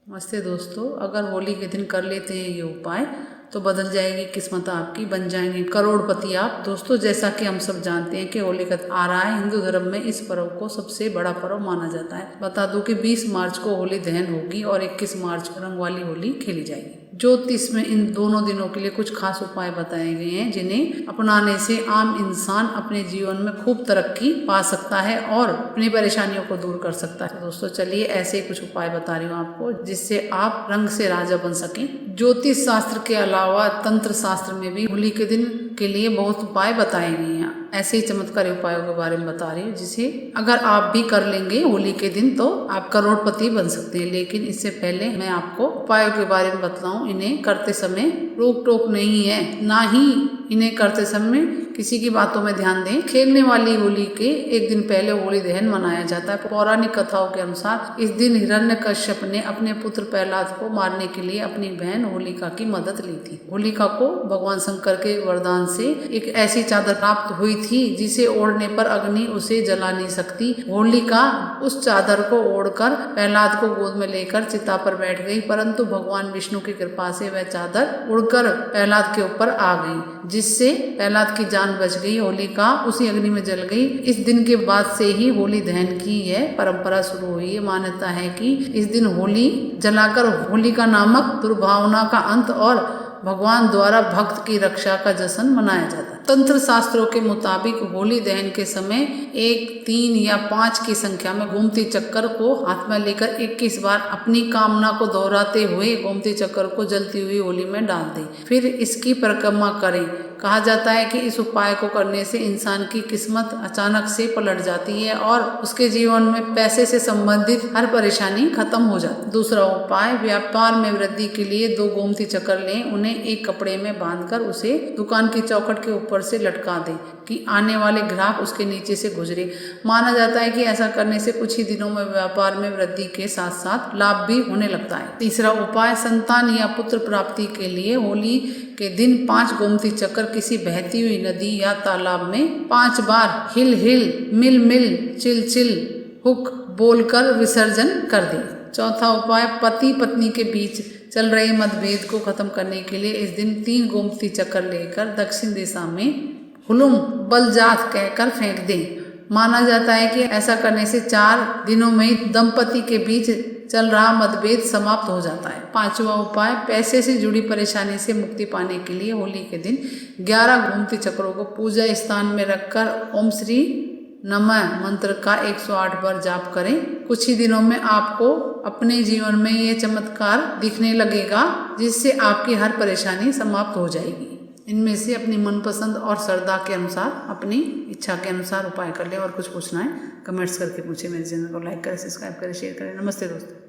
नमस्ते दोस्तों, अगर होली के दिन कर लेते हैं ये उपाय तो बदल जाएगी किस्मत आपकी, बन जाएंगे करोड़पति आप। दोस्तों, जैसा कि हम सब जानते हैं कि होली का आ रहा है, हिंदू धर्म में इस पर्व को सबसे बड़ा पर्व माना जाता है। बता दूं कि 20 मार्च को होली दहन होगी और 21 मार्च को रंग वाली होली खेली जाएगी। ज्योतिष में इन दोनों दिनों के लिए कुछ खास उपाय बताए गए हैं जिन्हें अपनाने से आम इंसान अपने जीवन में खूब तरक्की पा सकता है और अपनी परेशानियों को दूर कर सकता है। दोस्तों चलिए ऐसे कुछ उपाय बता रही हूँ आपको जिससे आप रंग से राजा बन सकें। ज्योतिष शास्त्र के अलावा तंत्र शास्त्र में भी होली के दिन के लिए बहुत उपाय बताए गए हैं। ऐसे ही चमत्कारी उपायों के बारे में बता रही हूँ जिसे अगर आप भी कर लेंगे होली के दिन तो आप करोड़पति बन सकते हैं। लेकिन इससे पहले मैं आपको उपायों के बारे में बताऊं। इन्हें करते समय रोक टोक नहीं है, ना ही इन्हें करते समय किसी की बातों में ध्यान दें। खेलने वाली होली के एक दिन पहले होली दहन मनाया जाता है। पौराणिक कथाओं के अनुसार इस दिन हिरण्यकश्यप ने अपने पुत्र प्रहलाद को मारने के लिए अपनी बहन होलिका की मदद ली थी। होलिका को भगवान शंकर के वरदान से एक ऐसी चादर प्राप्त हुई थी जिसे ओढ़ने पर अग्नि उसे जला नहीं सकती। होलिका उस चादर को ओढ़कर प्रहलाद को गोद में लेकर चिता पर बैठ गई, परंतु भगवान विष्णु की कृपा से वह चादर उड़कर प्रहलाद के ऊपर आ गई, जिससे प्रहलाद की जान बच गई। होलिका उसी अग्नि में जल गई। इस दिन के बाद से ही होली दहन की यह परंपरा शुरू हुई है। मान्यता है कि इस दिन होली जलाकर होलिका नामक दुर्भावना का अंत और भगवान द्वारा भक्त की रक्षा का जश्न मनाया जाता है। तंत्र शास्त्रों के मुताबिक होली दहन के समय 1, 3 या 5 की संख्या में गोमती चक्कर को हाथ में लेकर 21 बार अपनी कामना को दोहराते हुए गोमती चक्कर को जलती हुई होली में डाल दें, फिर इसकी परिक्रमा करें। कहा जाता है कि इस उपाय को करने से इंसान की किस्मत अचानक से पलट जाती है और उसके जीवन में पैसे से संबंधित हर परेशानी खत्म हो जाती है। दूसरा उपाय, व्यापार में वृद्धि के लिए 2 गोमती चक्कर लें, उन्हें एक कपड़े में बांधकर उसे दुकान की चौखट के ऊपर से लटका दें कि आने वाले ग्राहक उसके नीचे से गुजरे। माना जाता है कि ऐसा करने से कुछ ही दिनों में व्यापार में वृद्धि के साथ साथ लाभ भी होने लगता है। तीसरा उपाय, संतान या पुत्र प्राप्ति के लिए होली के दिन 5 गोमती चक्कर किसी बहती हुई नदी या तालाब में 5 बार हिल हिल, मिल मिल, चिल चिल, हुक बोलकर विसर्जन कर दें। चौथा उपाय, पति पत्नी के बीच चल रहे मतभेद को खत्म करने के लिए इस दिन 3 गोमती चक्कर लेकर दक्षिण दिशा में हुलुम बलजात कहकर फेंक दें। माना जाता है कि ऐसा करने से 4 दिनों में दंपति के बीच चल रहा मतभेद समाप्त हो जाता है। 5वां उपाय, पैसे से जुड़ी परेशानी से मुक्ति पाने के लिए होली के दिन 11 गोमती चक्रों को पूजा स्थान में रखकर ओम श्री नमः मंत्र का 108 बार जाप करें। कुछ ही दिनों में आपको अपने जीवन में ये चमत्कार दिखने लगेगा जिससे आपकी हर परेशानी समाप्त हो जाएगी। इनमें से अपनी मनपसंद और श्रद्धा के अनुसार, अपनी इच्छा के अनुसार उपाय कर लें। और कुछ पूछना है कमेंट्स करके पूछे। मेरे चैनल को लाइक करें, सब्सक्राइब करें, शेयर करें। नमस्ते दोस्तों।